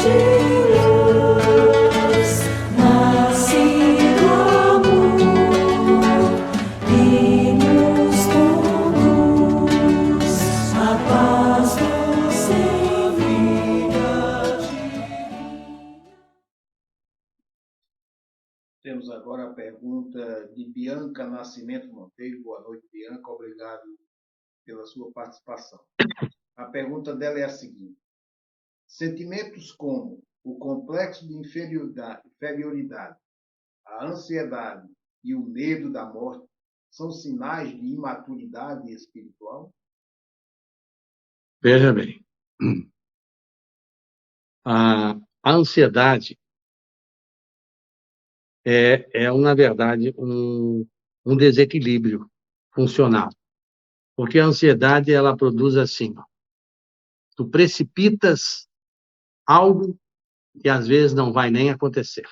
de luz, nasce do amor e nos conduz a paz você vida divina. Temos agora a pergunta de Bianca Nascimento Monteiro. Boa noite, Bianca. Obrigado pela sua participação. A pergunta dela é a seguinte: sentimentos como o complexo de inferioridade, a ansiedade e o medo da morte são sinais de imaturidade espiritual? Veja bem, a ansiedade na verdade, um desequilíbrio funcional. Porque a ansiedade, ela produz assim, ó, tu precipitas algo que às vezes não vai nem acontecer.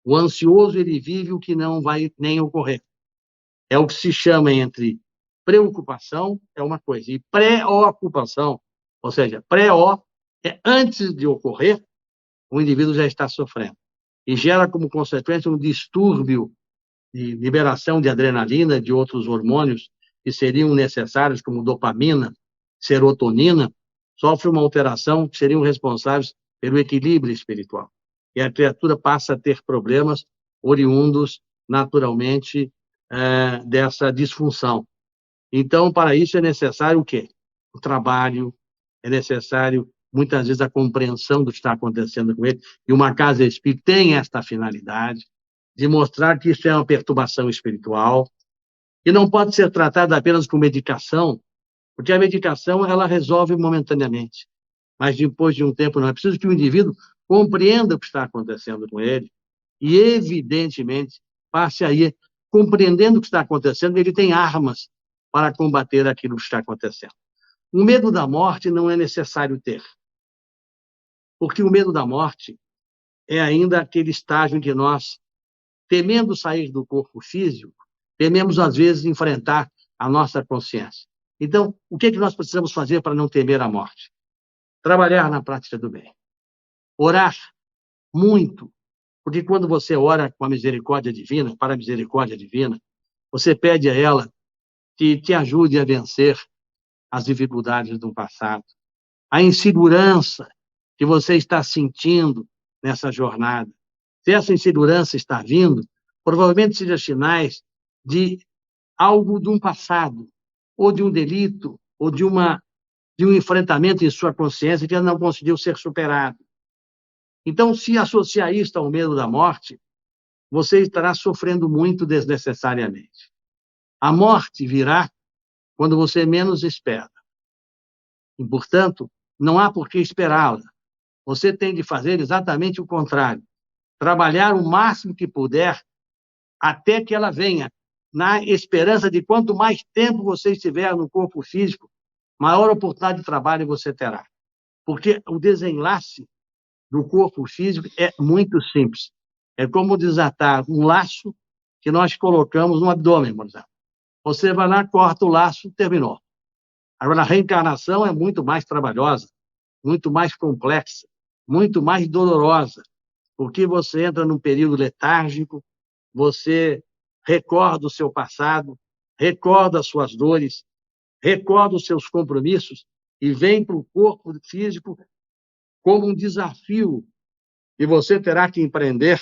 O ansioso, ele vive o que não vai nem ocorrer. É o que se chama entre preocupação, é uma coisa, e preocupação, ou seja, pré-o é antes de ocorrer, o indivíduo já está sofrendo. E gera como consequência um distúrbio de liberação de adrenalina, de outros hormônios que seriam necessários, como dopamina, serotonina, sofre uma alteração que seriam responsáveis pelo equilíbrio espiritual. E a criatura passa a ter problemas oriundos, naturalmente, dessa disfunção. Então, para isso é necessário o quê? O trabalho, é necessário, muitas vezes, a compreensão do que está acontecendo com ele, e uma casa espírita tem esta finalidade, de mostrar que isso é uma perturbação espiritual, e não pode ser tratada apenas com medicação, porque a medicação, ela resolve momentaneamente, mas depois de um tempo não. É preciso que o indivíduo compreenda o que está acontecendo com ele, e, evidentemente, passe aí, compreendendo o que está acontecendo, ele tem armas para combater aquilo que está acontecendo. O medo da morte não é necessário ter, porque o medo da morte é ainda aquele estágio em que nós, temendo sair do corpo físico, tememos, às vezes, enfrentar a nossa consciência. Então, o que nós precisamos fazer para não temer a morte? Trabalhar na prática do bem. Orar muito, porque quando você ora com a misericórdia divina, para a misericórdia divina, você pede a ela que te ajude a vencer as dificuldades do passado, a insegurança que você está sentindo nessa jornada. Se essa insegurança está vindo, provavelmente seja sinais de algo de um passado, ou de um delito, ou de um enfrentamento em sua consciência que não conseguiu ser superado. Então, se associar isto ao medo da morte, você estará sofrendo muito desnecessariamente. A morte virá quando você menos espera. E, portanto, não há por que esperá-la. Você tem de fazer exatamente o contrário. Trabalhar o máximo que puder até que ela venha, na esperança de quanto mais tempo você estiver no corpo físico, maior oportunidade de trabalho você terá. Porque o desenlace do corpo físico é muito simples. É como desatar um laço que nós colocamos no abdômen, por exemplo. Você vai lá, corta o laço, terminou. Agora, a reencarnação é muito mais trabalhosa, muito mais complexa, muito mais dolorosa, porque você entra num período letárgico, você recorda o seu passado, recorda as suas dores, recorda os seus compromissos e vem para o corpo físico como um desafio que você terá que empreender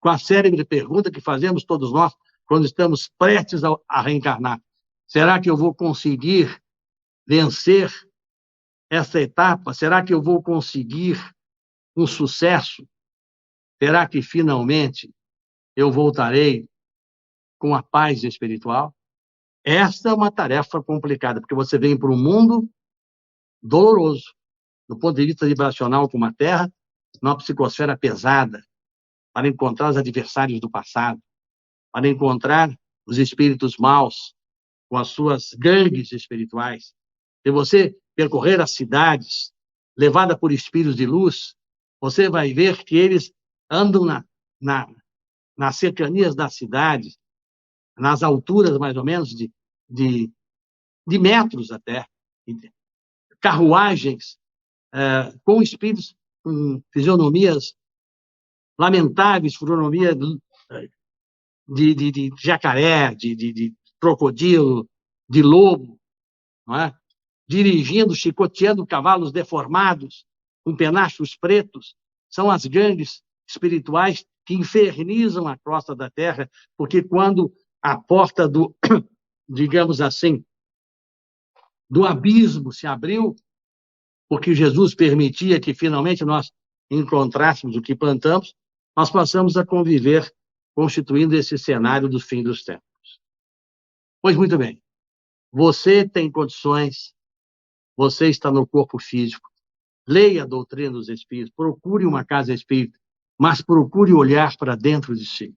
com a célebre pergunta que fazemos todos nós quando estamos prestes a reencarnar. Será que eu vou conseguir vencer essa etapa? Será que eu vou conseguir um sucesso? Será que finalmente eu voltarei com a paz espiritual? Esta é uma tarefa complicada, porque você vem para um mundo doloroso, do ponto de vista vibracional, como a Terra, numa psicosfera pesada, para encontrar os adversários do passado, para encontrar os espíritos maus, com as suas gangues espirituais. Se você percorrer as cidades, levada por espíritos de luz, você vai ver que eles andam nas cercanias das cidades, nas alturas, mais ou menos, de metros até, carruagens com espíritos com fisionomias lamentáveis, fisionomia de jacaré, de crocodilo, de lobo, não é? Dirigindo, chicoteando cavalos deformados, com penachos pretos. São as gangues espirituais que infernizam a crosta da terra, porque quando a porta do, digamos assim, do abismo se abriu, porque Jesus permitia que finalmente nós encontrássemos o que plantamos, nós passamos a conviver constituindo esse cenário do fim dos tempos. Pois muito bem, você tem condições, você está no corpo físico, leia a doutrina dos espíritos, procure uma casa espírita, mas procure olhar para dentro de si.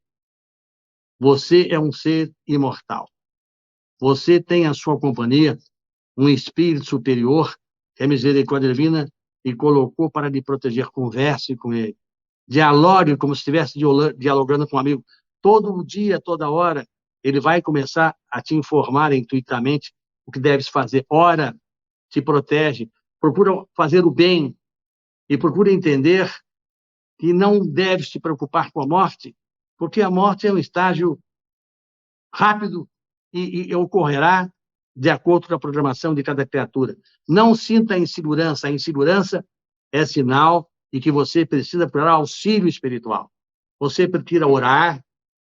Você é um ser imortal. Você tem à sua companhia um espírito superior, que é a misericórdia divina, e colocou para lhe proteger. Converse com ele. Dialogue como se estivesse dialogando com um amigo. Todo dia, toda hora, ele vai começar a te informar intuitivamente o que deves fazer. Ora, te protege, procura fazer o bem e procura entender que não deves te preocupar com a morte, porque a morte é um estágio rápido e ocorrerá de acordo com a programação de cada criatura. Não sinta insegurança. A insegurança é sinal de que você precisa procurar auxílio espiritual. Você precisa orar,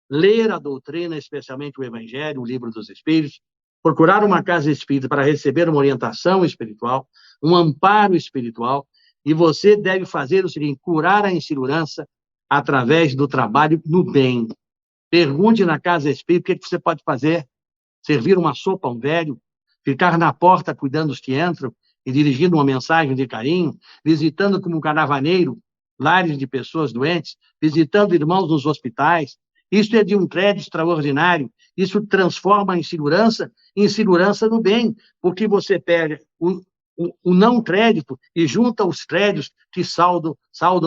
ler a doutrina, especialmente o Evangelho, o Livro dos Espíritos, procurar uma casa espírita para receber uma orientação espiritual, um amparo espiritual, e você deve fazer o seguinte: curar a insegurança através do trabalho no bem. Pergunte na casa espírita o que você pode fazer. Servir uma sopa a um velho, ficar na porta cuidando dos que entram e dirigindo uma mensagem de carinho, visitando como um caravaneiro lares de pessoas doentes, visitando irmãos nos hospitais. Isso é de um crédito extraordinário. Isso transforma a insegurança em segurança no bem, porque você pega o não crédito e junta os créditos que saldam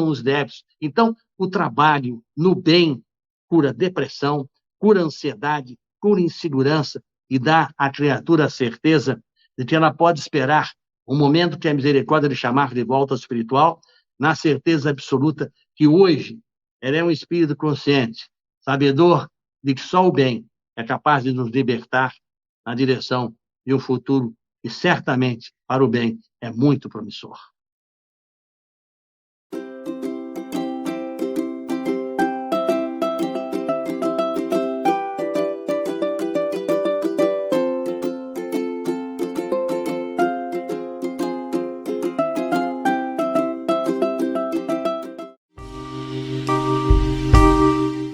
os débitos. Então, o trabalho no bem cura depressão, cura ansiedade, cura insegurança e dá à criatura a certeza de que ela pode esperar o momento que a misericórdia lhe chamar de volta espiritual, na certeza absoluta que hoje ela é um espírito consciente, sabedor de que só o bem é capaz de nos libertar na direção de um futuro que certamente, para o bem, é muito promissor.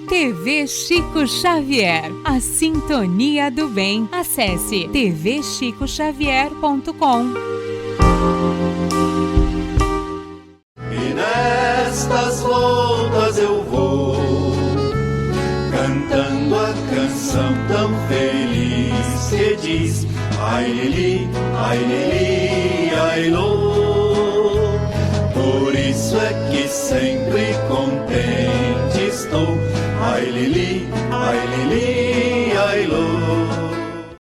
TV Chico Xavier, a sintonia do bem. Acesse tvchicoxavier.com. E nestas voltas eu vou, cantando a canção tão feliz que diz: ai, lili, ai, lili, ai, lô.